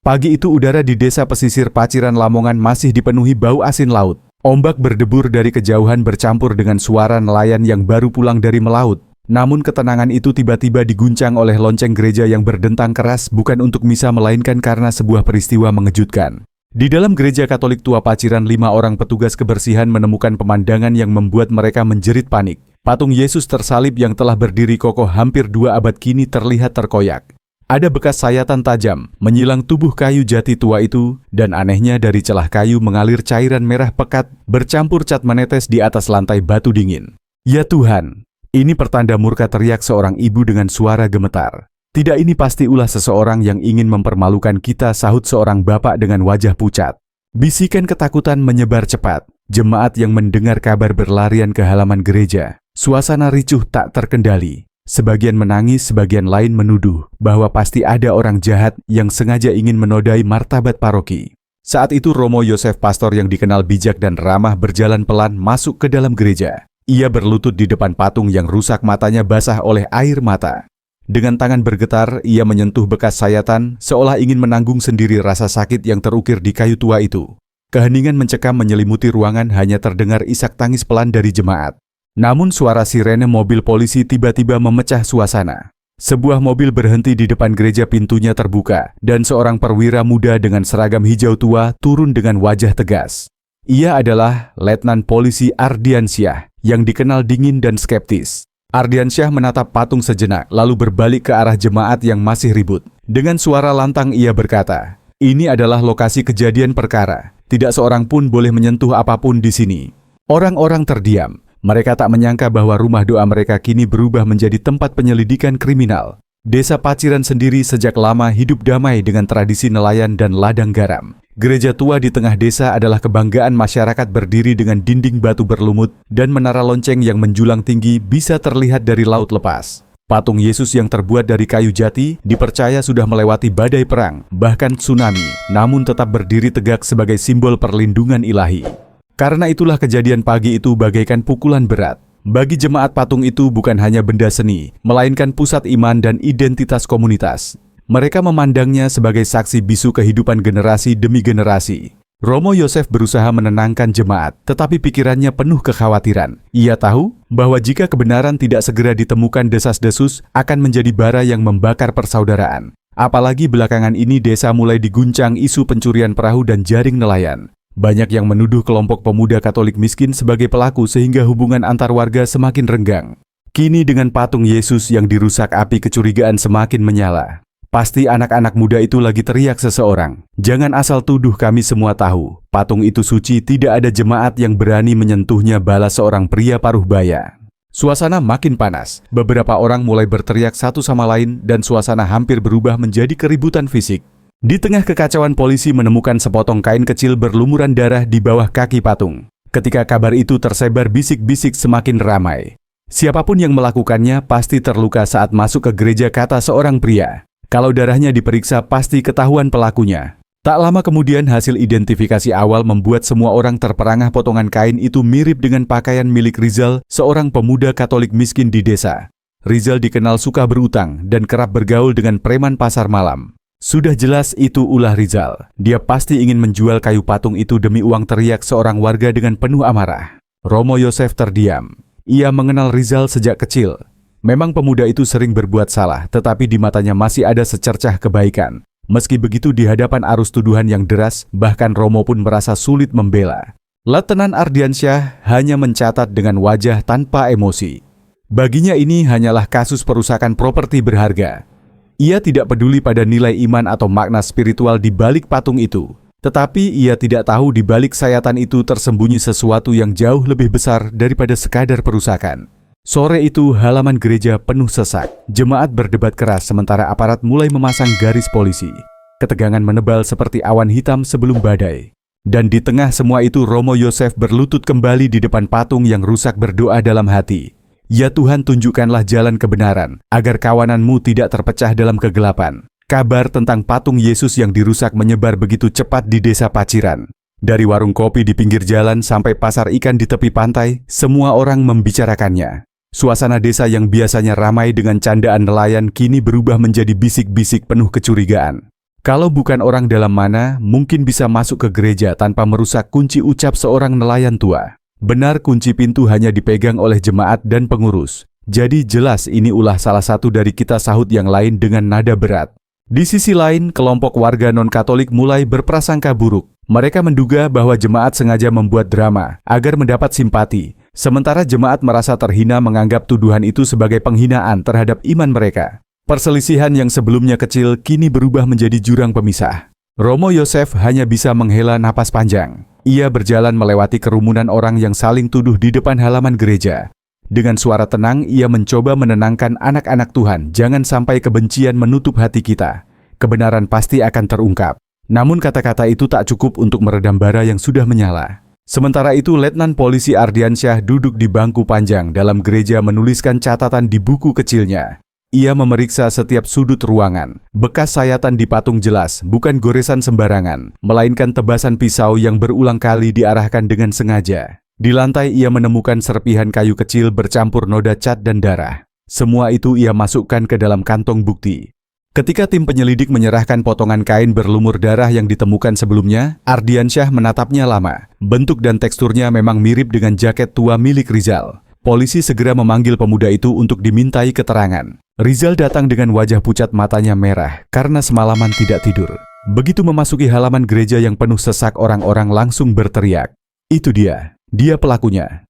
Pagi itu udara di desa pesisir Paciran Lamongan masih dipenuhi bau asin laut. Ombak berdebur dari kejauhan bercampur dengan suara nelayan yang baru pulang dari melaut. Namun ketenangan itu tiba-tiba diguncang oleh lonceng gereja yang berdentang keras bukan untuk misa melainkan karena sebuah peristiwa mengejutkan. Di dalam gereja Katolik tua Paciran 5 orang petugas kebersihan menemukan pemandangan yang membuat mereka menjerit panik. Patung Yesus tersalib yang telah berdiri kokoh hampir 2 abad kini terlihat terkoyak. Ada bekas sayatan tajam menyilang tubuh kayu jati tua itu, dan anehnya dari celah kayu mengalir cairan merah pekat bercampur cat menetes di atas lantai batu dingin. Ya Tuhan, ini pertanda murka, teriak seorang ibu dengan suara gemetar. Tidak, ini pasti ulah seseorang yang ingin mempermalukan kita, sahut seorang bapak dengan wajah pucat. Bisikan ketakutan menyebar cepat. Jemaat yang mendengar kabar berlarian ke halaman gereja. Suasana ricuh tak terkendali. Sebagian menangis, sebagian lain menuduh bahwa pasti ada orang jahat yang sengaja ingin menodai martabat paroki. Saat itu Romo Yosef, pastor yang dikenal bijak dan ramah, berjalan pelan masuk ke dalam gereja. Ia berlutut di depan patung yang rusak, matanya basah oleh air mata. Dengan tangan bergetar, ia menyentuh bekas sayatan, seolah ingin menanggung sendiri rasa sakit yang terukir di kayu tua itu. Keheningan mencekam menyelimuti ruangan, hanya terdengar isak tangis pelan dari jemaat. Namun suara sirene mobil polisi tiba-tiba memecah suasana. Sebuah mobil berhenti di depan gereja, pintunya terbuka, dan seorang perwira muda dengan seragam hijau tua turun dengan wajah tegas. Ia adalah Letnan Polisi Ardiansyah, yang dikenal dingin dan skeptis. Ardiansyah menatap patung sejenak, lalu berbalik ke arah jemaat yang masih ribut. Dengan suara lantang ia berkata, "Ini adalah lokasi kejadian perkara. Tidak seorang pun boleh menyentuh apapun di sini." Orang-orang terdiam. Mereka tak menyangka bahwa rumah doa mereka kini berubah menjadi tempat penyelidikan kriminal. Desa Paciran sendiri sejak lama hidup damai dengan tradisi nelayan dan ladang garam. Gereja tua di tengah desa adalah kebanggaan masyarakat, berdiri dengan dinding batu berlumut dan menara lonceng yang menjulang tinggi bisa terlihat dari laut lepas. Patung Yesus yang terbuat dari kayu jati dipercaya sudah melewati badai perang, bahkan tsunami, namun tetap berdiri tegak sebagai simbol perlindungan ilahi. Karena itulah kejadian pagi itu bagaikan pukulan berat. Bagi jemaat, patung itu bukan hanya benda seni, melainkan pusat iman dan identitas komunitas. Mereka memandangnya sebagai saksi bisu kehidupan generasi demi generasi. Romo Yosef berusaha menenangkan jemaat, tetapi pikirannya penuh kekhawatiran. Ia tahu bahwa jika kebenaran tidak segera ditemukan, desas-desus akan menjadi bara yang membakar persaudaraan. Apalagi belakangan ini desa mulai diguncang isu pencurian perahu dan jaring nelayan. Banyak yang menuduh kelompok pemuda Katolik miskin sebagai pelaku, sehingga hubungan antar warga semakin renggang. Kini dengan patung Yesus yang dirusak, api kecurigaan semakin menyala. Pasti anak-anak muda itu lagi, teriak seseorang. "Jangan asal tuduh, kami semua tahu. Patung itu suci, tidak ada jemaat yang berani menyentuhnya," balas seorang pria paruh baya. Suasana makin panas. Beberapa orang mulai berteriak satu sama lain dan suasana hampir berubah menjadi keributan fisik. Di tengah kekacauan, polisi menemukan sepotong kain kecil berlumuran darah di bawah kaki patung. Ketika kabar itu tersebar, bisik-bisik semakin ramai. "Siapapun yang melakukannya pasti terluka saat masuk ke gereja," kata seorang pria. "Kalau darahnya diperiksa pasti ketahuan pelakunya." Tak lama kemudian hasil identifikasi awal membuat semua orang terperangah. Potongan kain itu mirip dengan pakaian milik Rizal, seorang pemuda Katolik miskin di desa. Rizal dikenal suka berutang dan kerap bergaul dengan preman pasar malam. "Sudah jelas itu ulah Rizal. Dia pasti ingin menjual kayu patung itu demi uang," teriak seorang warga dengan penuh amarah. Romo Yosef terdiam. Ia mengenal Rizal sejak kecil. Memang pemuda itu sering berbuat salah, tetapi di matanya masih ada secercah kebaikan. Meski begitu, di hadapan arus tuduhan yang deras, bahkan Romo pun merasa sulit membela. Letnan Ardiansyah hanya mencatat dengan wajah tanpa emosi. Baginya ini hanyalah kasus perusakan properti berharga. Ia tidak peduli pada nilai iman atau makna spiritual di balik patung itu. Tetapi ia tidak tahu di balik sayatan itu tersembunyi sesuatu yang jauh lebih besar daripada sekadar perusakan. Sore itu halaman gereja penuh sesak. Jemaat berdebat keras sementara aparat mulai memasang garis polisi. Ketegangan menebal seperti awan hitam sebelum badai. Dan di tengah semua itu Romo Yosef berlutut kembali di depan patung yang rusak, berdoa dalam hati. "Ya Tuhan, tunjukkanlah jalan kebenaran, agar kawananmu tidak terpecah dalam kegelapan." Kabar tentang patung Yesus yang dirusak menyebar begitu cepat di desa Paciran. Dari warung kopi di pinggir jalan sampai pasar ikan di tepi pantai, semua orang membicarakannya. Suasana desa yang biasanya ramai dengan candaan nelayan kini berubah menjadi bisik-bisik penuh kecurigaan. Kalau bukan orang dalam mana, mungkin bisa masuk ke gereja tanpa merusak kunci ucap seorang nelayan tua. Benar, kunci pintu hanya dipegang oleh jemaat dan pengurus. Jadi jelas ini ulah salah satu dari kita, sahut yang lain dengan nada berat. Di sisi lain, kelompok warga non-Katolik mulai berprasangka buruk. Mereka menduga bahwa jemaat sengaja membuat drama agar mendapat simpati. Sementara jemaat merasa terhina menganggap tuduhan itu sebagai penghinaan terhadap iman mereka. Perselisihan yang sebelumnya kecil kini berubah menjadi jurang pemisah. Romo Yosef hanya bisa menghela napas panjang. Ia berjalan melewati kerumunan orang yang saling tuduh di depan halaman gereja. Dengan suara tenang, ia mencoba menenangkan anak-anak Tuhan, jangan sampai kebencian menutup hati kita. Kebenaran pasti akan terungkap. Namun kata-kata itu tak cukup untuk meredam bara yang sudah menyala. Sementara itu, Letnan Polisi Ardiansyah duduk di bangku panjang dalam gereja menuliskan catatan di buku kecilnya. Ia memeriksa setiap sudut ruangan. Bekas sayatan di patung jelas, bukan goresan sembarangan, melainkan tebasan pisau yang berulang kali diarahkan dengan sengaja. Di lantai ia menemukan serpihan kayu kecil bercampur noda cat dan darah. Semua itu ia masukkan ke dalam kantong bukti. Ketika tim penyelidik menyerahkan potongan kain berlumur darah yang ditemukan sebelumnya, Ardiansyah menatapnya lama. Bentuk dan teksturnya memang mirip dengan jaket tua milik Rizal. Polisi segera memanggil pemuda itu untuk dimintai keterangan. Rizal datang dengan wajah pucat, matanya merah karena semalaman tidak tidur. Begitu memasuki halaman gereja yang penuh sesak, orang-orang langsung berteriak. Itu dia pelakunya.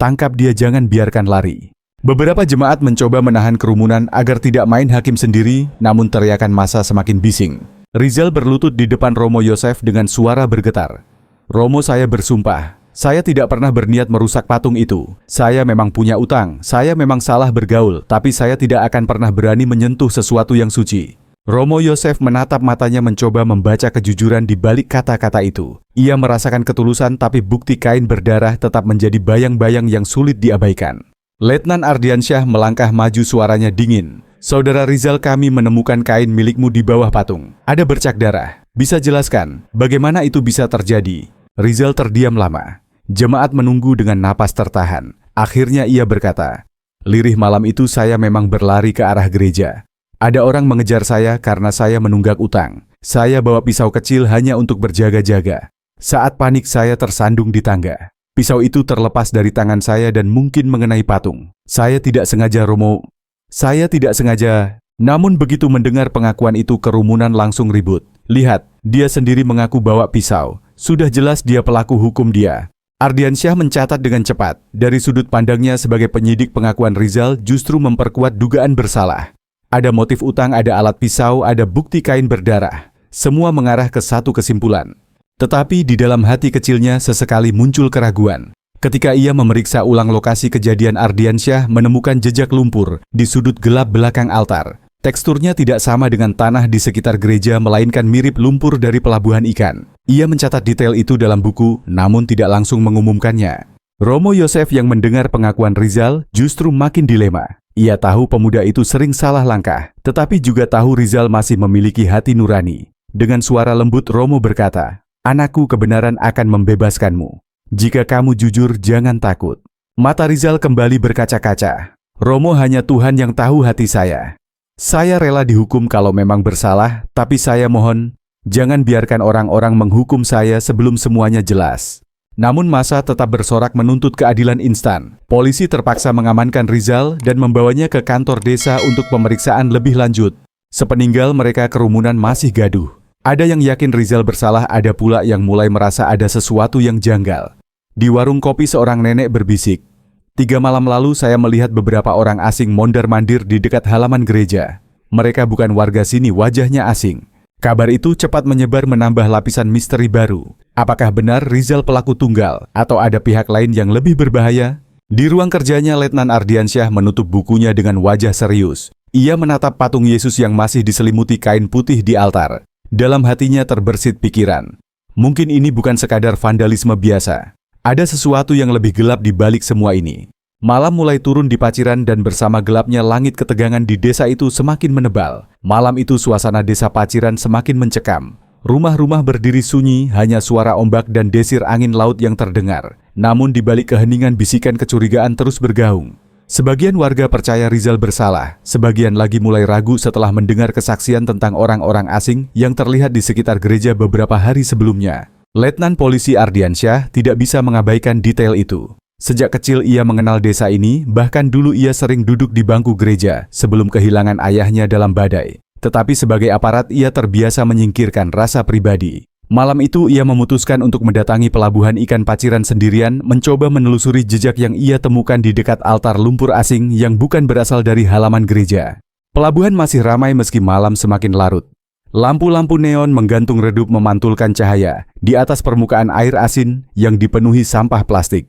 Tangkap dia, jangan biarkan lari. Beberapa jemaat mencoba menahan kerumunan agar tidak main hakim sendiri, namun teriakan massa semakin bising. Rizal berlutut di depan Romo Yosef dengan suara bergetar. Romo, saya bersumpah. Saya tidak pernah berniat merusak patung itu. Saya memang punya utang, saya memang salah bergaul, tapi saya tidak akan pernah berani menyentuh sesuatu yang suci. Romo Yosef menatap matanya mencoba membaca kejujuran di balik kata-kata itu. Ia merasakan ketulusan, tapi bukti kain berdarah tetap menjadi bayang-bayang yang sulit diabaikan. Letnan Ardiansyah melangkah maju, suaranya dingin. Saudara Rizal, kami menemukan kain milikmu di bawah patung. Ada bercak darah. Bisa jelaskan, bagaimana itu bisa terjadi? Rizal terdiam lama. Jemaat menunggu dengan napas tertahan. Akhirnya ia berkata, lirih malam itu saya memang berlari ke arah gereja. Ada orang mengejar saya karena saya menunggak utang. Saya bawa pisau kecil hanya untuk berjaga-jaga. Saat panik saya tersandung di tangga. Pisau itu terlepas dari tangan saya dan mungkin mengenai patung. Saya tidak sengaja, Romo. Saya tidak sengaja. Namun begitu mendengar pengakuan itu, kerumunan langsung ribut. Lihat, dia sendiri mengaku bawa pisau. Sudah jelas dia pelaku, hukum dia. Ardiansyah mencatat dengan cepat. Dari sudut pandangnya sebagai penyidik, pengakuan Rizal justru memperkuat dugaan bersalah. Ada motif utang, ada alat pisau, ada bukti kain berdarah. Semua mengarah ke satu kesimpulan. Tetapi di dalam hati kecilnya sesekali muncul keraguan. Ketika ia memeriksa ulang lokasi kejadian, Ardiansyah menemukan jejak lumpur di sudut gelap belakang altar. Teksturnya tidak sama dengan tanah di sekitar gereja, melainkan mirip lumpur dari pelabuhan ikan. Ia mencatat detail itu dalam buku, namun tidak langsung mengumumkannya. Romo Yosef yang mendengar pengakuan Rizal justru makin dilema. Ia tahu pemuda itu sering salah langkah, tetapi juga tahu Rizal masih memiliki hati nurani. Dengan suara lembut, Romo berkata, anakku, kebenaran akan membebaskanmu. Jika kamu jujur, jangan takut. Mata Rizal kembali berkaca-kaca. Romo, hanya Tuhan yang tahu hati saya. Saya rela dihukum kalau memang bersalah, tapi saya mohon, jangan biarkan orang-orang menghukum saya sebelum semuanya jelas. Namun massa tetap bersorak menuntut keadilan instan. Polisi terpaksa mengamankan Rizal dan membawanya ke kantor desa untuk pemeriksaan lebih lanjut. Sepeninggal mereka, kerumunan masih gaduh. Ada yang yakin Rizal bersalah, ada pula yang mulai merasa ada sesuatu yang janggal. Di warung kopi seorang nenek berbisik, 3 malam lalu saya melihat beberapa orang asing mondar-mandir di dekat halaman gereja. Mereka bukan warga sini, wajahnya asing. Kabar itu cepat menyebar, menambah lapisan misteri baru. Apakah benar Rizal pelaku tunggal atau ada pihak lain yang lebih berbahaya? Di ruang kerjanya, Letnan Ardiansyah menutup bukunya dengan wajah serius. Ia menatap patung Yesus yang masih diselimuti kain putih di altar. Dalam hatinya terbersit pikiran. Mungkin ini bukan sekadar vandalisme biasa. Ada sesuatu yang lebih gelap di balik semua ini. Malam mulai turun di Paciran dan bersama gelapnya langit, ketegangan di desa itu semakin menebal. Malam itu suasana desa Paciran semakin mencekam. Rumah-rumah berdiri sunyi, hanya suara ombak dan desir angin laut yang terdengar. Namun di balik keheningan, bisikan kecurigaan terus bergaung. Sebagian warga percaya Rizal bersalah, sebagian lagi mulai ragu setelah mendengar kesaksian tentang orang-orang asing yang terlihat di sekitar gereja beberapa hari sebelumnya. Letnan Polisi Ardiansyah tidak bisa mengabaikan detail itu. Sejak kecil ia mengenal desa ini, bahkan dulu ia sering duduk di bangku gereja sebelum kehilangan ayahnya dalam badai. Tetapi sebagai aparat ia terbiasa menyingkirkan rasa pribadi. Malam itu ia memutuskan untuk mendatangi pelabuhan ikan Paciran sendirian, mencoba menelusuri jejak yang ia temukan di dekat altar lumpur asing yang bukan berasal dari halaman gereja. Pelabuhan masih ramai meski malam semakin larut. Lampu-lampu neon menggantung redup memantulkan cahaya di atas permukaan air asin yang dipenuhi sampah plastik.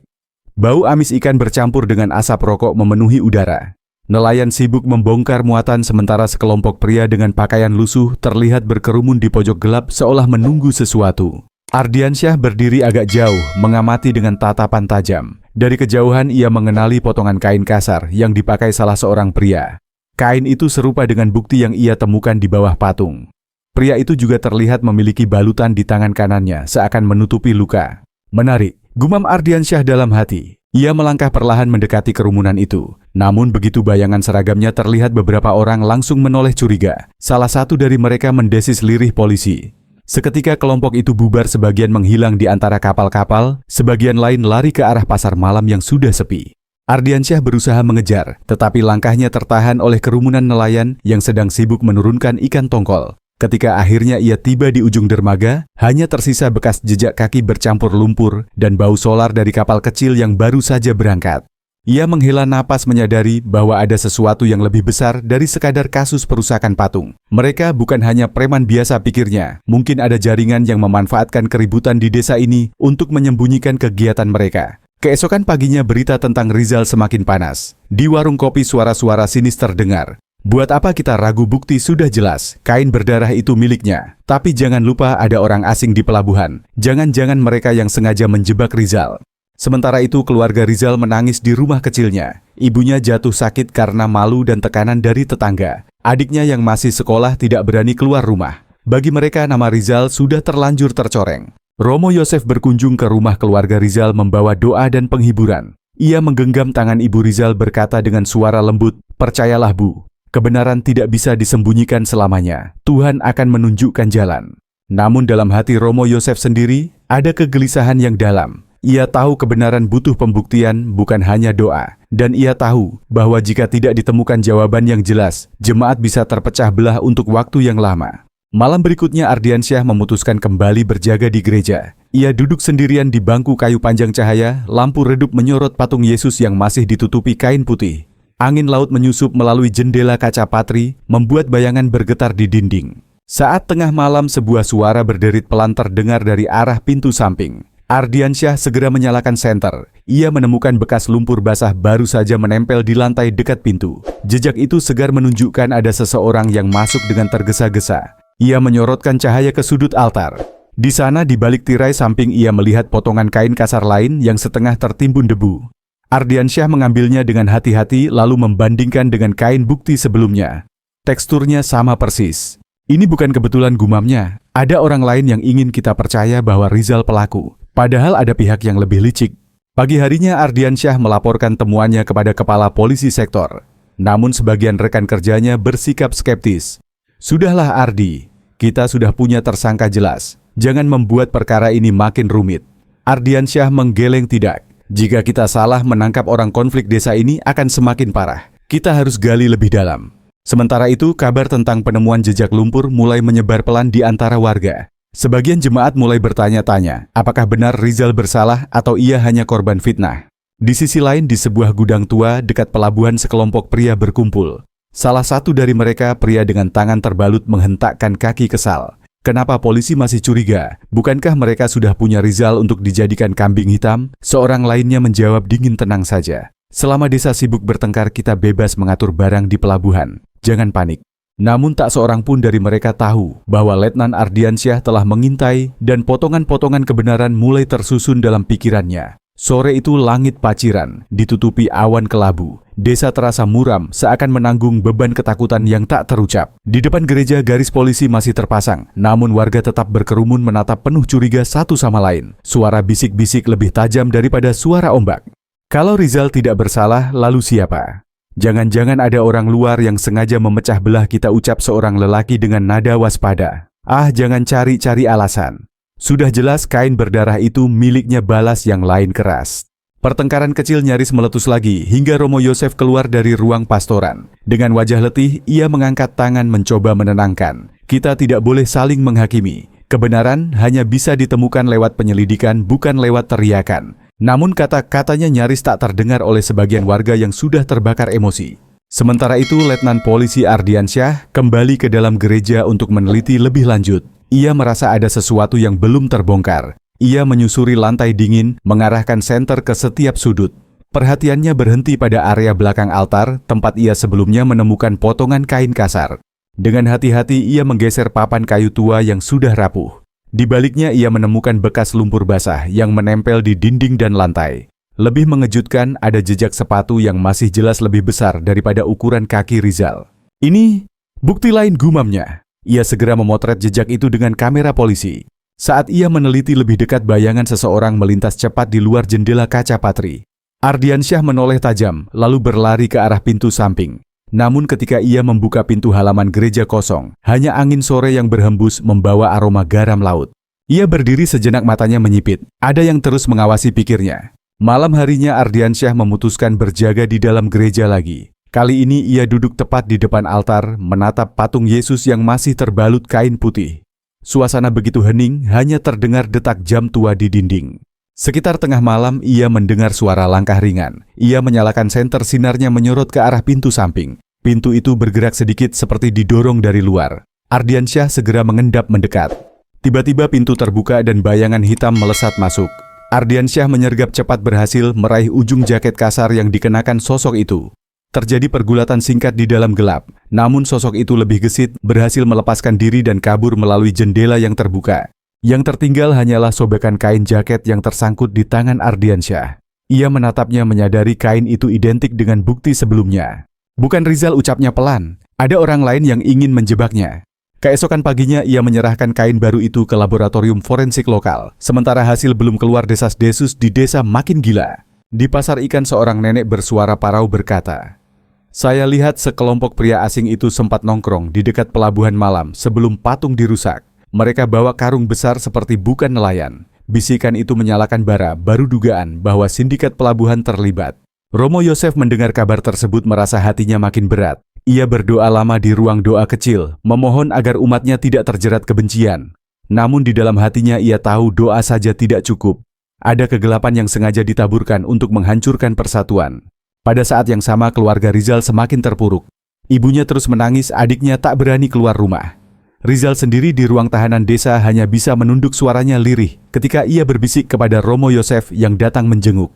Bau amis ikan bercampur dengan asap rokok memenuhi udara. Nelayan sibuk membongkar muatan sementara sekelompok pria dengan pakaian lusuh terlihat berkerumun di pojok gelap seolah menunggu sesuatu. Ardiansyah berdiri agak jauh, mengamati dengan tatapan tajam. Dari kejauhan ia mengenali potongan kain kasar yang dipakai salah seorang pria. Kain itu serupa dengan bukti yang ia temukan di bawah patung. Pria itu juga terlihat memiliki balutan di tangan kanannya seakan menutupi luka. Menarik, gumam Ardiansyah dalam hati. Ia melangkah perlahan mendekati kerumunan itu. Namun begitu bayangan seragamnya terlihat beberapa orang langsung menoleh curiga. Salah satu dari mereka mendesis lirih polisi. Seketika kelompok itu bubar, sebagian menghilang di antara kapal-kapal, sebagian lain lari ke arah pasar malam yang sudah sepi. Ardiansyah berusaha mengejar, tetapi langkahnya tertahan oleh kerumunan nelayan yang sedang sibuk menurunkan ikan tongkol. Ketika akhirnya ia tiba di ujung dermaga, hanya tersisa bekas jejak kaki bercampur lumpur dan bau solar dari kapal kecil yang baru saja berangkat. Ia menghela napas menyadari bahwa ada sesuatu yang lebih besar dari sekadar kasus perusakan patung. Mereka bukan hanya preman biasa, pikirnya. Mungkin ada jaringan yang memanfaatkan keributan di desa ini untuk menyembunyikan kegiatan mereka. Keesokan paginya berita tentang Rizal semakin panas. Di warung kopi suara-suara sinis terdengar. Buat apa kita ragu, bukti sudah jelas, kain berdarah itu miliknya. Tapi jangan lupa ada orang asing di pelabuhan. Jangan-jangan mereka yang sengaja menjebak Rizal. Sementara itu keluarga Rizal menangis di rumah kecilnya. Ibunya jatuh sakit karena malu dan tekanan dari tetangga. Adiknya yang masih sekolah tidak berani keluar rumah. Bagi mereka nama Rizal sudah terlanjur tercoreng. Romo Yosef berkunjung ke rumah keluarga Rizal membawa doa dan penghiburan. Ia menggenggam tangan ibu Rizal berkata dengan suara lembut, "Percayalah Bu. Kebenaran tidak bisa disembunyikan selamanya. Tuhan akan menunjukkan jalan." Namun dalam hati Romo Yosef sendiri, ada kegelisahan yang dalam. Ia tahu kebenaran butuh pembuktian, bukan hanya doa. Dan ia tahu bahwa jika tidak ditemukan jawaban yang jelas, jemaat bisa terpecah belah untuk waktu yang lama. Malam berikutnya Ardiansyah memutuskan kembali berjaga di gereja. Ia duduk sendirian di bangku kayu panjang cahaya, lampu redup menyorot patung Yesus yang masih ditutupi kain putih. Angin laut menyusup melalui jendela kaca patri, membuat bayangan bergetar di dinding. Saat tengah malam sebuah suara berderit pelan terdengar dari arah pintu samping. Ardiansyah segera menyalakan senter. Ia menemukan bekas lumpur basah baru saja menempel di lantai dekat pintu. Jejak itu segar menunjukkan ada seseorang yang masuk dengan tergesa-gesa. Ia menyorotkan cahaya ke sudut altar. Di sana di balik tirai samping ia melihat potongan kain kasar lain yang setengah tertimbun debu. Ardiansyah mengambilnya dengan hati-hati lalu membandingkan dengan kain bukti sebelumnya. Teksturnya sama persis. Ini bukan kebetulan, gumamnya. Ada orang lain yang ingin kita percaya bahwa Rizal pelaku. Padahal ada pihak yang lebih licik. Pagi harinya Ardiansyah melaporkan temuannya kepada kepala polisi sektor. Namun sebagian rekan kerjanya bersikap skeptis. "Sudahlah Ardi, kita sudah punya tersangka jelas. Jangan membuat perkara ini makin rumit." Ardiansyah menggeleng, "Tidak. Jika kita salah menangkap orang konflik desa ini akan semakin parah. Kita harus gali lebih dalam." Sementara itu, kabar tentang penemuan jejak lumpur mulai menyebar pelan di antara warga. Sebagian jemaat mulai bertanya-tanya, apakah benar Rizal bersalah atau ia hanya korban fitnah. Di sisi lain, di sebuah gudang tua dekat pelabuhan sekelompok pria berkumpul. Salah satu dari mereka, pria dengan tangan terbalut, menghentakkan kaki kesal. Kenapa polisi masih curiga? Bukankah mereka sudah punya Rizal untuk dijadikan kambing hitam? Seorang lainnya menjawab dingin, "Tenang saja. Selama desa sibuk bertengkar, kita bebas mengatur barang di pelabuhan. Jangan panik." Namun tak seorang pun dari mereka tahu bahwa Letnan Ardiansyah telah mengintai dan potongan-potongan kebenaran mulai tersusun dalam pikirannya. Sore itu langit Paciran ditutupi awan kelabu. Desa terasa muram, seakan menanggung beban ketakutan yang tak terucap. Di depan gereja garis polisi masih terpasang, namun warga tetap berkerumun menatap penuh curiga satu sama lain. Suara bisik-bisik lebih tajam daripada suara ombak. Kalau Rizal tidak bersalah, lalu siapa? Jangan-jangan ada orang luar yang sengaja memecah belah kita, ucap seorang lelaki dengan nada waspada. Ah, jangan cari-cari alasan. Sudah jelas kain berdarah itu miliknya Balas, yang lain keras. Pertengkaran kecil nyaris meletus lagi hingga Romo Yosef keluar dari ruang pastoran. Dengan wajah letih, ia mengangkat tangan mencoba menenangkan. Kita tidak boleh saling menghakimi. Kebenaran hanya bisa ditemukan lewat penyelidikan, bukan lewat teriakan. Namun kata-katanya nyaris tak terdengar oleh sebagian warga yang sudah terbakar emosi. Sementara itu, Letnan Polisi Ardiansyah kembali ke dalam gereja untuk meneliti lebih lanjut. Ia merasa ada sesuatu yang belum terbongkar. Ia menyusuri lantai dingin, mengarahkan senter ke setiap sudut. Perhatiannya berhenti pada area belakang altar, tempat ia sebelumnya menemukan potongan kain kasar. Dengan hati-hati ia menggeser papan kayu tua yang sudah rapuh. Di baliknya ia menemukan bekas lumpur basah yang menempel di dinding dan lantai. Lebih mengejutkan, ada jejak sepatu yang masih jelas lebih besar daripada ukuran kaki Rizal. Ini bukti lain, gumamnya. Ia segera memotret jejak itu dengan kamera polisi. Saat ia meneliti lebih dekat, bayangan seseorang melintas cepat di luar jendela kaca patri. Ardiansyah menoleh tajam, lalu berlari ke arah pintu samping. Namun ketika ia membuka pintu halaman gereja kosong, hanya angin sore yang berhembus membawa aroma garam laut. Ia berdiri sejenak, matanya menyipit. Ada yang terus mengawasi, pikirnya. Malam harinya Ardiansyah memutuskan berjaga di dalam gereja lagi. Kali ini ia duduk tepat di depan altar, menatap patung Yesus yang masih terbalut kain putih. Suasana begitu hening, hanya terdengar detak jam tua di dinding. Sekitar tengah malam, ia mendengar suara langkah ringan. Ia menyalakan senter, sinarnya menyorot ke arah pintu samping. Pintu itu bergerak sedikit seperti didorong dari luar. Ardiansyah segera mengendap mendekat. Tiba-tiba pintu terbuka dan bayangan hitam melesat masuk. Ardiansyah menyergap cepat, berhasil meraih ujung jaket kasar yang dikenakan sosok itu. Terjadi pergulatan singkat di dalam gelap. Namun sosok itu lebih gesit, berhasil melepaskan diri dan kabur melalui jendela yang terbuka. Yang tertinggal hanyalah sobekan kain jaket yang tersangkut di tangan Ardiansyah. Ia menatapnya, menyadari kain itu identik dengan bukti sebelumnya. Bukan Rizal, ucapnya pelan. Ada orang lain yang ingin menjebaknya. Keesokan paginya ia menyerahkan kain baru itu ke laboratorium forensik lokal. Sementara hasil belum keluar, desas-desus di desa makin gila. Di pasar ikan, seorang nenek bersuara parau berkata, "Saya lihat sekelompok pria asing itu sempat nongkrong di dekat pelabuhan malam sebelum patung dirusak. Mereka bawa karung besar seperti bukan nelayan." Bisikan itu menyalakan bara, baru dugaan bahwa sindikat pelabuhan terlibat. Romo Yosef mendengar kabar tersebut merasa hatinya makin berat. Ia berdoa lama di ruang doa kecil, memohon agar umatnya tidak terjerat kebencian. Namun di dalam hatinya ia tahu doa saja tidak cukup. Ada kegelapan yang sengaja ditaburkan untuk menghancurkan persatuan. Pada saat yang sama, keluarga Rizal semakin terpuruk. Ibunya terus menangis, adiknya tak berani keluar rumah. Rizal sendiri di ruang tahanan desa hanya bisa menunduk suaranya lirih ketika ia berbisik kepada Romo Yosef yang datang menjenguk.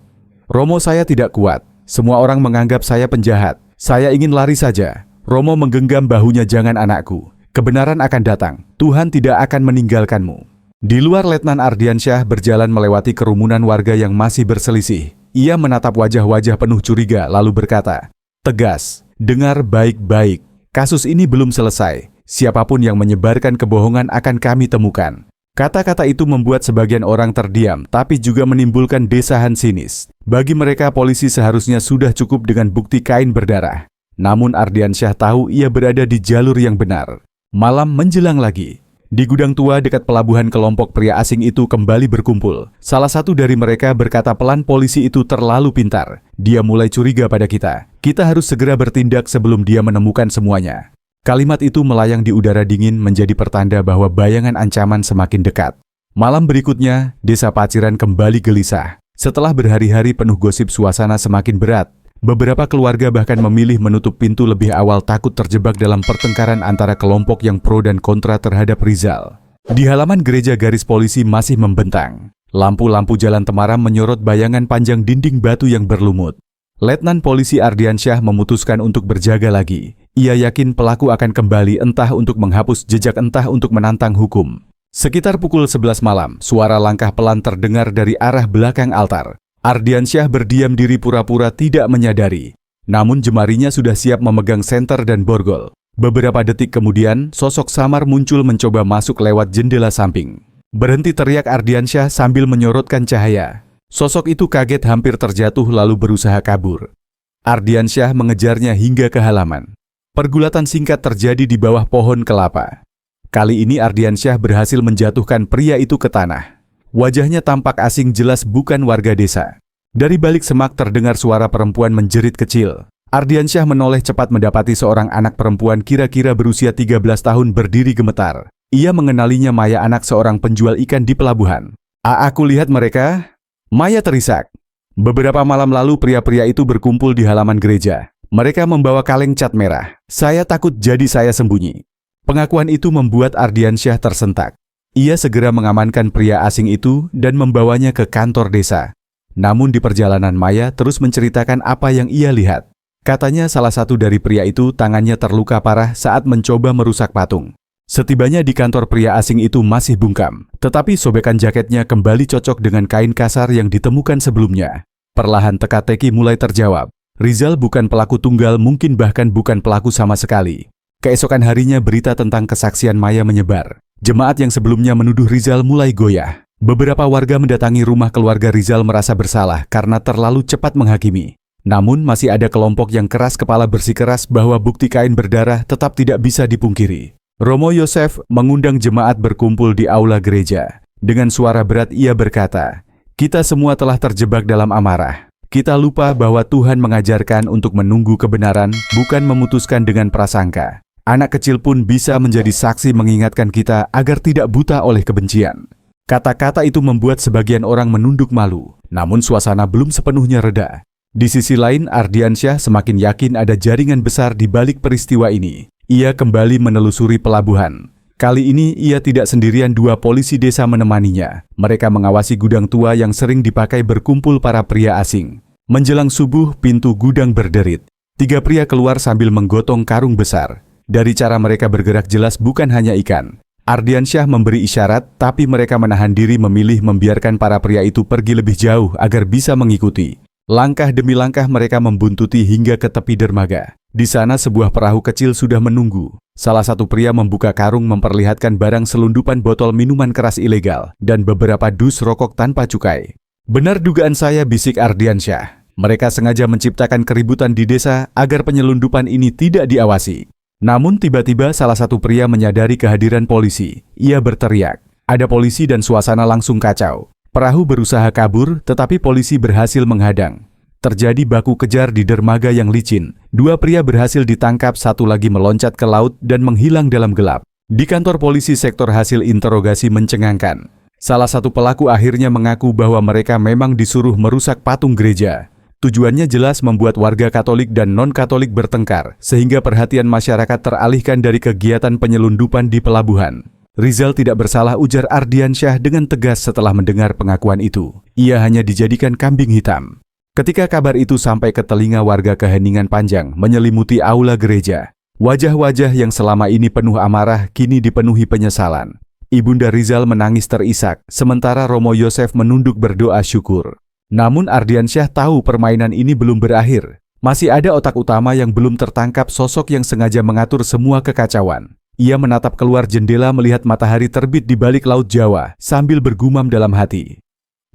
"Romo, saya tidak kuat. Semua orang menganggap saya penjahat. Saya ingin lari saja." Romo menggenggam bahunya, "Jangan anakku. Kebenaran akan datang. Tuhan tidak akan meninggalkanmu." Di luar, Letnan Ardiansyah berjalan melewati kerumunan warga yang masih berselisih. Ia menatap wajah-wajah penuh curiga lalu berkata, tegas, "Dengar baik-baik. Kasus ini belum selesai. Siapapun yang menyebarkan kebohongan akan kami temukan." Kata-kata itu membuat sebagian orang terdiam, tapi juga menimbulkan desahan sinis. Bagi mereka, polisi seharusnya sudah cukup dengan bukti kain berdarah. Namun Ardiansyah tahu ia berada di jalur yang benar. Malam menjelang lagi. Di gudang tua dekat pelabuhan, kelompok pria asing itu kembali berkumpul. Salah satu dari mereka berkata pelan, "Polisi itu terlalu pintar. Dia mulai curiga pada kita. Kita harus segera bertindak sebelum dia menemukan semuanya." Kalimat itu melayang di udara dingin, menjadi pertanda bahwa bayangan ancaman semakin dekat. Malam berikutnya, desa Paciran kembali gelisah. Setelah berhari-hari penuh gosip, suasana semakin berat. Beberapa keluarga bahkan memilih menutup pintu lebih awal, takut terjebak dalam pertengkaran antara kelompok yang pro dan kontra terhadap Rizal. Di halaman gereja, garis polisi masih membentang. Lampu-lampu jalan temaram menyorot bayangan panjang dinding batu yang berlumut. Letnan Polisi Ardiansyah memutuskan untuk berjaga lagi. Ia yakin pelaku akan kembali, entah untuk menghapus jejak, entah untuk menantang hukum. Sekitar pukul 11 malam, suara langkah pelan terdengar dari arah belakang altar. Ardiansyah berdiam diri pura-pura tidak menyadari. Namun jemarinya sudah siap memegang senter dan borgol. Beberapa detik kemudian, sosok samar muncul mencoba masuk lewat jendela samping. "Berhenti!" teriak Ardiansyah sambil menyorotkan cahaya. Sosok itu kaget hampir terjatuh lalu berusaha kabur. Ardiansyah mengejarnya hingga ke halaman. Pergulatan singkat terjadi di bawah pohon kelapa. Kali ini Ardiansyah berhasil menjatuhkan pria itu ke tanah. Wajahnya tampak asing, jelas bukan warga desa. Dari balik semak terdengar suara perempuan menjerit kecil. Ardiansyah menoleh cepat mendapati seorang anak perempuan kira-kira berusia 13 tahun berdiri gemetar. Ia mengenalinya Maya, anak seorang penjual ikan di pelabuhan. Aku lihat mereka. Maya terisak. Beberapa malam lalu pria-pria itu berkumpul di halaman gereja. Mereka membawa kaleng cat merah. Saya takut jadi saya sembunyi. Pengakuan itu membuat Ardiansyah tersentak. Ia segera mengamankan pria asing itu dan membawanya ke kantor desa. Namun di perjalanan Maya terus menceritakan apa yang ia lihat. Katanya salah satu dari pria itu tangannya terluka parah saat mencoba merusak patung. Setibanya di kantor, pria asing itu masih bungkam, tetapi sobekan jaketnya kembali cocok dengan kain kasar yang ditemukan sebelumnya. Perlahan teka-teki mulai terjawab. Rizal bukan pelaku tunggal, mungkin bahkan bukan pelaku sama sekali. Keesokan harinya berita tentang kesaksian Maya menyebar. Jemaat yang sebelumnya menuduh Rizal mulai goyah. Beberapa warga mendatangi rumah keluarga Rizal merasa bersalah karena terlalu cepat menghakimi. Namun masih ada kelompok yang keras kepala bersikeras bahwa bukti kain berdarah tetap tidak bisa dipungkiri. Romo Yosef mengundang jemaat berkumpul di aula gereja. Dengan suara berat ia berkata, "Kita semua telah terjebak dalam amarah. Kita lupa bahwa Tuhan mengajarkan untuk menunggu kebenaran, bukan memutuskan dengan prasangka. Anak kecil pun bisa menjadi saksi mengingatkan kita agar tidak buta oleh kebencian." Kata-kata itu membuat sebagian orang menunduk malu, namun suasana belum sepenuhnya reda. Di sisi lain, Ardiansyah semakin yakin ada jaringan besar di balik peristiwa ini. Ia kembali menelusuri pelabuhan. Kali ini ia tidak sendirian, 2 polisi desa menemaninya. Mereka mengawasi gudang tua yang sering dipakai berkumpul para pria asing. Menjelang subuh, pintu gudang berderit. 3 pria keluar sambil menggotong karung besar. Dari cara mereka bergerak jelas bukan hanya ikan. Ardiansyah memberi isyarat, tapi mereka menahan diri, memilih membiarkan para pria itu pergi lebih jauh agar bisa mengikuti. Langkah demi langkah mereka membuntuti hingga ke tepi dermaga. Di sana sebuah perahu kecil sudah menunggu. Salah satu pria membuka karung memperlihatkan barang selundupan botol minuman keras ilegal dan beberapa dus rokok tanpa cukai. "Benar dugaan saya," bisik Ardiansyah. "Mereka sengaja menciptakan keributan di desa agar penyelundupan ini tidak diawasi." Namun tiba-tiba salah satu pria menyadari kehadiran polisi. Ia berteriak. Ada polisi dan suasana langsung kacau. Perahu berusaha kabur, tetapi polisi berhasil menghadang. Terjadi baku kejar di dermaga yang licin. 2 pria berhasil ditangkap, satu lagi meloncat ke laut dan menghilang dalam gelap. Di kantor polisi sektor hasil interogasi mencengangkan. Salah satu pelaku akhirnya mengaku bahwa mereka memang disuruh merusak patung gereja. Tujuannya jelas, membuat warga Katolik dan non-Katolik bertengkar, sehingga perhatian masyarakat teralihkan dari kegiatan penyelundupan di pelabuhan. Rizal tidak bersalah, ujar Ardiansyah dengan tegas setelah mendengar pengakuan itu. Ia hanya dijadikan kambing hitam. Ketika kabar itu sampai ke telinga warga, keheningan panjang menyelimuti aula gereja. Wajah-wajah yang selama ini penuh amarah kini dipenuhi penyesalan. Ibunda Rizal menangis terisak, sementara Romo Yosef menunduk berdoa syukur. Namun Ardiansyah tahu permainan ini belum berakhir. Masih ada otak utama yang belum tertangkap, sosok yang sengaja mengatur semua kekacauan. Ia menatap keluar jendela melihat matahari terbit di balik Laut Jawa sambil bergumam dalam hati.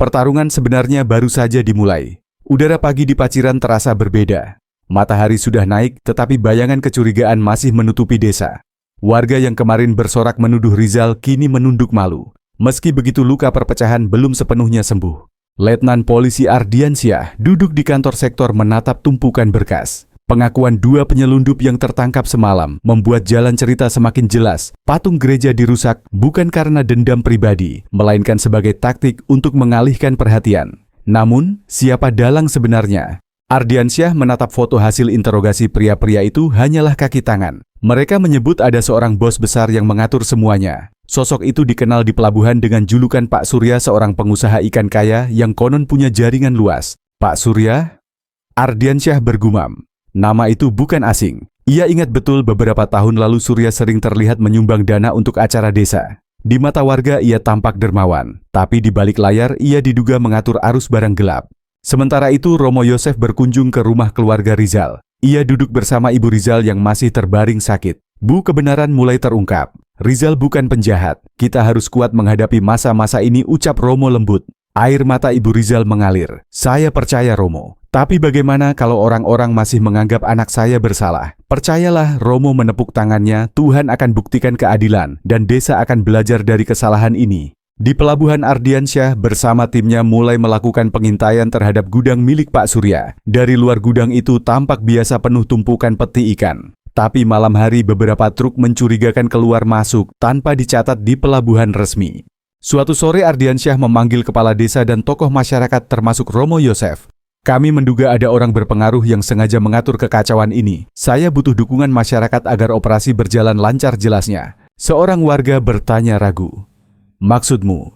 Pertarungan sebenarnya baru saja dimulai. Udara pagi di Paciran terasa berbeda. Matahari sudah naik, tetapi bayangan kecurigaan masih menutupi desa. Warga yang kemarin bersorak menuduh Rizal kini menunduk malu. Meski begitu, luka perpecahan belum sepenuhnya sembuh. Letnan Polisi Ardiansyah duduk di kantor sektor menatap tumpukan berkas. Pengakuan 2 penyelundup yang tertangkap semalam membuat jalan cerita semakin jelas. Patung gereja dirusak bukan karena dendam pribadi, melainkan sebagai taktik untuk mengalihkan perhatian. Namun, siapa dalang sebenarnya? Ardiansyah menatap foto hasil interogasi pria-pria itu hanyalah kaki tangan. Mereka menyebut ada seorang bos besar yang mengatur semuanya. Sosok itu dikenal di pelabuhan dengan julukan Pak Surya, seorang pengusaha ikan kaya yang konon punya jaringan luas. Pak Surya? Ardiansyah bergumam. Nama itu bukan asing. Ia ingat betul beberapa tahun lalu Surya sering terlihat menyumbang dana untuk acara desa. Di mata warga ia tampak dermawan, tapi di balik layar ia diduga mengatur arus barang gelap. Sementara itu Romo Yosef berkunjung ke rumah keluarga Rizal. Ia duduk bersama ibu Rizal yang masih terbaring sakit. "Bu, kebenaran mulai terungkap. Rizal bukan penjahat. Kita harus kuat menghadapi masa-masa ini," ucap Romo lembut. Air mata Ibu Rizal mengalir. "Saya percaya, Romo. Tapi bagaimana kalau orang-orang masih menganggap anak saya bersalah? Percayalah," Romo menepuk tangannya, "Tuhan akan buktikan keadilan dan desa akan belajar dari kesalahan ini." Di Pelabuhan Ardiansyah bersama timnya mulai melakukan pengintaian terhadap gudang milik Pak Surya. Dari luar gudang itu tampak biasa penuh tumpukan peti ikan. Tapi malam hari beberapa truk mencurigakan keluar masuk tanpa dicatat di pelabuhan resmi. Suatu sore Ardiansyah memanggil kepala desa dan tokoh masyarakat termasuk Romo Yosef. "Kami menduga ada orang berpengaruh yang sengaja mengatur kekacauan ini. Saya butuh dukungan masyarakat agar operasi berjalan lancar," jelasnya. Seorang warga bertanya ragu. "Maksudmu?"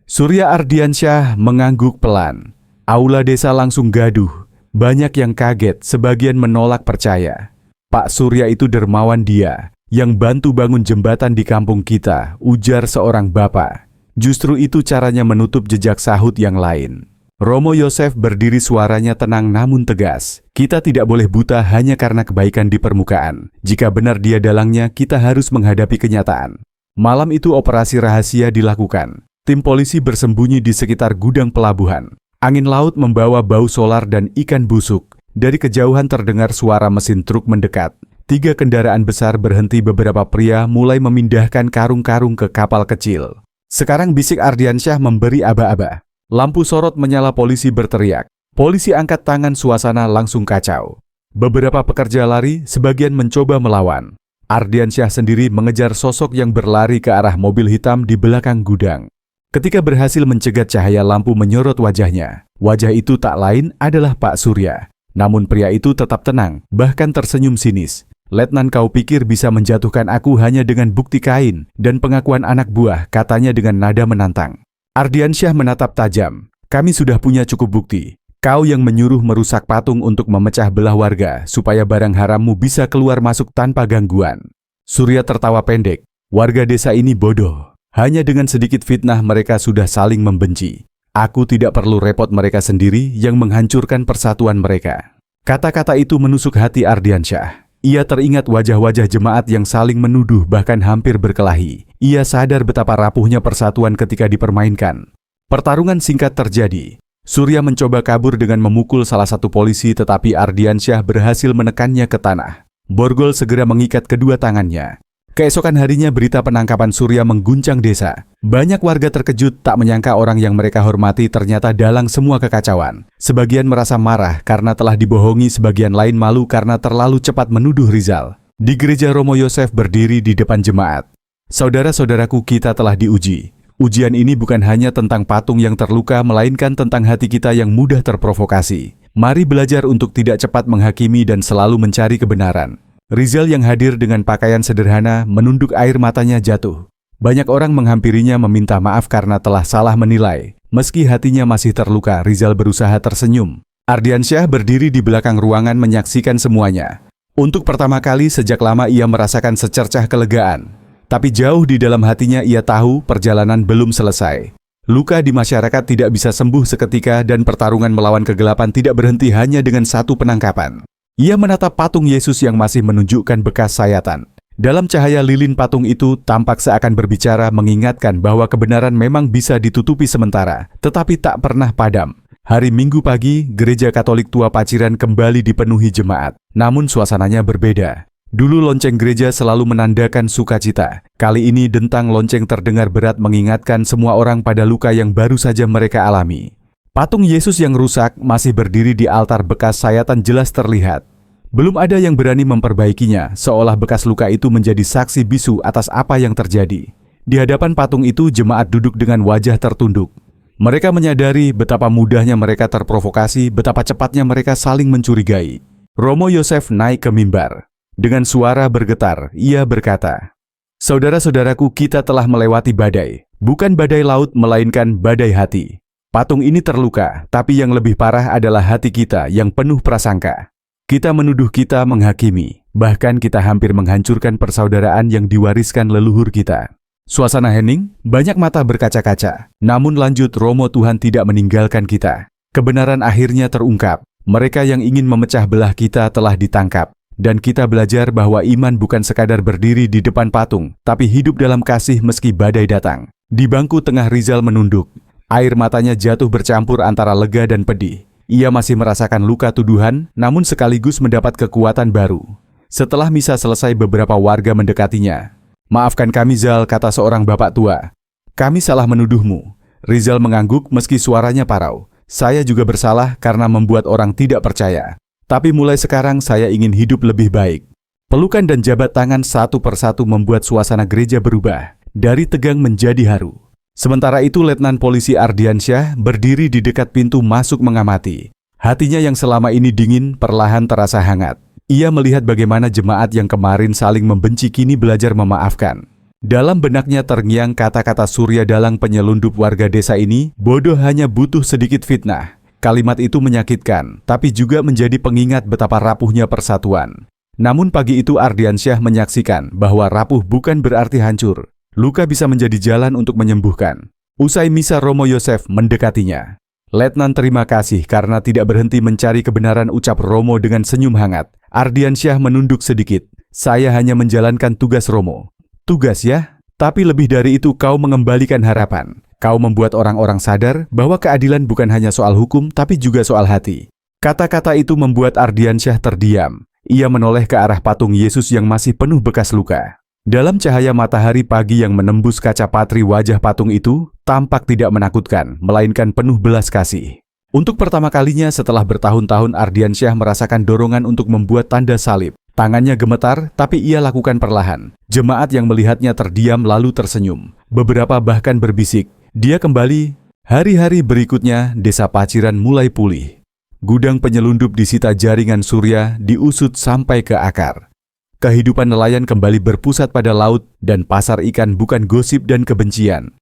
Surya Ardiansyah mengangguk pelan. Aula desa langsung gaduh. Banyak yang kaget, sebagian menolak percaya. "Pak Surya itu dermawan dia, yang bantu bangun jembatan di kampung kita," ujar seorang bapak. "Justru itu caranya menutup jejak," sahut yang lain. Romo Yosef berdiri, suaranya tenang namun tegas. "Kita tidak boleh buta hanya karena kebaikan di permukaan. Jika benar dia dalangnya, kita harus menghadapi kenyataan." Malam itu operasi rahasia dilakukan. Tim polisi bersembunyi di sekitar gudang pelabuhan. Angin laut membawa bau solar dan ikan busuk. Dari kejauhan terdengar suara mesin truk mendekat. 3 kendaraan besar berhenti. Beberapa pria mulai memindahkan karung-karung ke kapal kecil. "Sekarang," bisik Ardiansyah memberi aba-aba. Lampu sorot menyala, polisi berteriak. Polisi angkat tangan, suasana langsung kacau. Beberapa pekerja lari, sebagian mencoba melawan. Ardiansyah sendiri mengejar sosok yang berlari ke arah mobil hitam di belakang gudang. Ketika berhasil mencegat, cahaya lampu menyorot wajahnya. Wajah itu tak lain adalah Pak Surya. Namun pria itu tetap tenang, bahkan tersenyum sinis. "Letnan, kau pikir bisa menjatuhkan aku hanya dengan bukti kain dan pengakuan anak buah," katanya dengan nada menantang. Ardiansyah menatap tajam. "Kami sudah punya cukup bukti. Kau yang menyuruh merusak patung untuk memecah belah warga supaya barang harammu bisa keluar masuk tanpa gangguan." Surya tertawa pendek. "Warga desa ini bodoh. Hanya dengan sedikit fitnah mereka sudah saling membenci. Aku tidak perlu repot mereka sendiri yang menghancurkan persatuan mereka." Kata-kata itu menusuk hati Ardiansyah. Ia teringat wajah-wajah jemaat yang saling menuduh bahkan hampir berkelahi. Ia sadar betapa rapuhnya persatuan ketika dipermainkan. Pertarungan singkat terjadi. Surya mencoba kabur dengan memukul salah satu polisi, tetapi Ardiansyah berhasil menekannya ke tanah. Borgol segera mengikat kedua tangannya. Keesokan harinya berita penangkapan Surya mengguncang desa. Banyak warga terkejut, tak menyangka orang yang mereka hormati ternyata dalang semua kekacauan. Sebagian merasa marah karena telah dibohongi, sebagian lain malu karena terlalu cepat menuduh Rizal. Di gereja, Romo Yosef berdiri di depan jemaat. "Saudara-saudaraku, kita telah diuji. Ujian ini bukan hanya tentang patung yang terluka, melainkan tentang hati kita yang mudah terprovokasi. Mari belajar untuk tidak cepat menghakimi dan selalu mencari kebenaran." Rizal yang hadir dengan pakaian sederhana menunduk, air matanya jatuh. Banyak orang menghampirinya meminta maaf karena telah salah menilai. Meski hatinya masih terluka, Rizal berusaha tersenyum. Ardiansyah berdiri di belakang ruangan menyaksikan semuanya. Untuk pertama kali sejak lama ia merasakan secercah kelegaan. Tapi jauh di dalam hatinya ia tahu perjalanan belum selesai. Luka di masyarakat tidak bisa sembuh seketika dan pertarungan melawan kegelapan tidak berhenti hanya dengan satu penangkapan. Ia menatap patung Yesus yang masih menunjukkan bekas sayatan. Dalam cahaya lilin patung itu tampak seakan berbicara, mengingatkan bahwa kebenaran memang bisa ditutupi sementara, tetapi tak pernah padam. Hari Minggu pagi, Gereja Katolik Tua Paciran kembali dipenuhi jemaat. Namun suasananya berbeda. Dulu lonceng gereja selalu menandakan sukacita. Kali ini dentang lonceng terdengar berat, mengingatkan semua orang pada luka yang baru saja mereka alami. Patung Yesus yang rusak masih berdiri di altar, bekas sayatan jelas terlihat. Belum ada yang berani memperbaikinya, seolah bekas luka itu menjadi saksi bisu atas apa yang terjadi. Di hadapan patung itu, jemaat duduk dengan wajah tertunduk. Mereka menyadari betapa mudahnya mereka terprovokasi, betapa cepatnya mereka saling mencurigai. Romo Yosef naik ke mimbar. Dengan suara bergetar, ia berkata, "Saudara-saudaraku, kita telah melewati badai. Bukan badai laut, melainkan badai hati. Patung ini terluka, tapi yang lebih parah adalah hati kita yang penuh prasangka. Kita menuduh, kita menghakimi, bahkan kita hampir menghancurkan persaudaraan yang diwariskan leluhur kita." Suasana hening, banyak mata berkaca-kaca. Namun lanjut Romo, Tuhan tidak meninggalkan kita. Kebenaran akhirnya terungkap. Mereka yang ingin memecah belah kita telah ditangkap. Dan kita belajar bahwa iman bukan sekadar berdiri di depan patung, tapi hidup dalam kasih meski badai datang. Di bangku tengah, Rizal menunduk. Air matanya jatuh bercampur antara lega dan pedih. Ia masih merasakan luka tuduhan, namun sekaligus mendapat kekuatan baru. Setelah misa selesai, beberapa warga mendekatinya. "Maafkan kami, Zal," kata seorang bapak tua. "Kami salah menuduhmu." Rizal mengangguk meski suaranya parau. "Saya juga bersalah karena membuat orang tidak percaya. Tapi mulai sekarang saya ingin hidup lebih baik." Pelukan dan jabat tangan satu persatu membuat suasana gereja berubah, dari tegang menjadi haru. Sementara itu Letnan Polisi Ardiansyah berdiri di dekat pintu masuk mengamati. Hatinya yang selama ini dingin perlahan terasa hangat. Ia melihat bagaimana jemaat yang kemarin saling membenci kini belajar memaafkan. Dalam benaknya terngiang kata-kata Surya Dalang penyelundup warga desa ini, "Bodoh hanya butuh sedikit fitnah." Kalimat itu menyakitkan, tapi juga menjadi pengingat betapa rapuhnya persatuan. Namun pagi itu Ardiansyah menyaksikan bahwa rapuh bukan berarti hancur. Luka bisa menjadi jalan untuk menyembuhkan. Usai misa, Romo Yosef mendekatinya. "Letnan, terima kasih karena tidak berhenti mencari kebenaran," ucap Romo dengan senyum hangat. Ardiansyah menunduk sedikit. "Saya hanya menjalankan tugas Romo." "Tugas ya? Tapi lebih dari itu kau mengembalikan harapan. Kau membuat orang-orang sadar bahwa keadilan bukan hanya soal hukum tapi juga soal hati." Kata-kata itu membuat Ardiansyah terdiam. Ia menoleh ke arah patung Yesus yang masih penuh bekas luka. Dalam cahaya matahari pagi yang menembus kaca patri, wajah patung itu tampak tidak menakutkan, melainkan penuh belas kasih. Untuk pertama kalinya setelah bertahun-tahun Ardiansyah merasakan dorongan untuk membuat tanda salib. Tangannya gemetar, tapi ia lakukan perlahan. Jemaat yang melihatnya terdiam lalu tersenyum. Beberapa bahkan berbisik, "Dia kembali." Hari-hari berikutnya, desa Paciran mulai pulih. Gudang penyelundup disita, jaringan Surya diusut sampai ke akar. Kehidupan nelayan kembali berpusat pada laut, dan pasar ikan bukan gosip dan kebencian.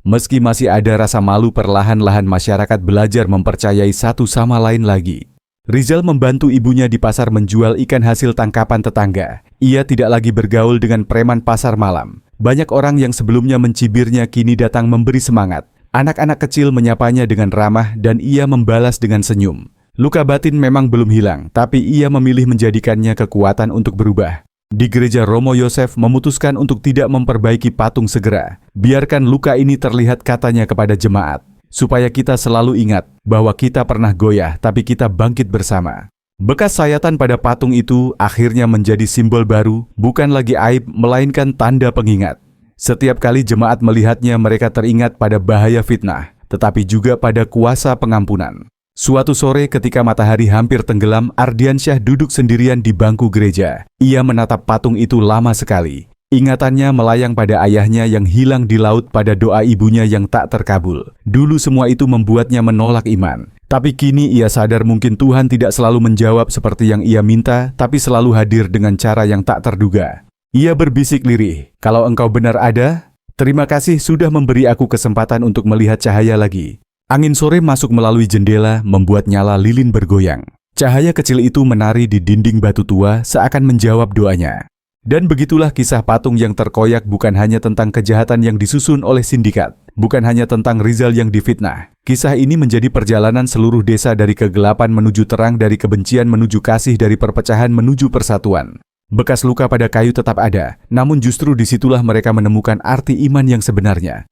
Meski masih ada rasa malu, perlahan-lahan masyarakat belajar mempercayai satu sama lain lagi. Rizal membantu ibunya di pasar menjual ikan hasil tangkapan tetangga. Ia tidak lagi bergaul dengan preman pasar malam. Banyak orang yang sebelumnya mencibirnya kini datang memberi semangat. Anak-anak kecil menyapanya dengan ramah dan ia membalas dengan senyum. Luka batin memang belum hilang, tapi ia memilih menjadikannya kekuatan untuk berubah. Di gereja, Romo Yosef memutuskan untuk tidak memperbaiki patung segera. "Biarkan luka ini terlihat," katanya kepada jemaat, "supaya kita selalu ingat bahwa kita pernah goyah, tapi kita bangkit bersama." Bekas sayatan pada patung itu akhirnya menjadi simbol baru, bukan lagi aib, melainkan tanda pengingat. Setiap kali jemaat melihatnya, mereka teringat pada bahaya fitnah, tetapi juga pada kuasa pengampunan. Suatu sore ketika matahari hampir tenggelam, Ardiansyah duduk sendirian di bangku gereja. Ia menatap patung itu lama sekali. Ingatannya melayang pada ayahnya yang hilang di laut, pada doa ibunya yang tak terkabul. Dulu semua itu membuatnya menolak iman. Tapi kini ia sadar mungkin Tuhan tidak selalu menjawab seperti yang ia minta, tapi selalu hadir dengan cara yang tak terduga. Ia berbisik lirih, "Kalau engkau benar ada, terima kasih sudah memberi aku kesempatan untuk melihat cahaya lagi." Angin sore masuk melalui jendela, membuat nyala lilin bergoyang. Cahaya kecil itu menari di dinding batu tua, seakan menjawab doanya. Dan begitulah kisah patung yang terkoyak bukan hanya tentang kejahatan yang disusun oleh sindikat, bukan hanya tentang Rizal yang difitnah. Kisah ini menjadi perjalanan seluruh desa, dari kegelapan menuju terang, dari kebencian menuju kasih, dari perpecahan menuju persatuan. Bekas luka pada kayu tetap ada, namun justru disitulah mereka menemukan arti iman yang sebenarnya.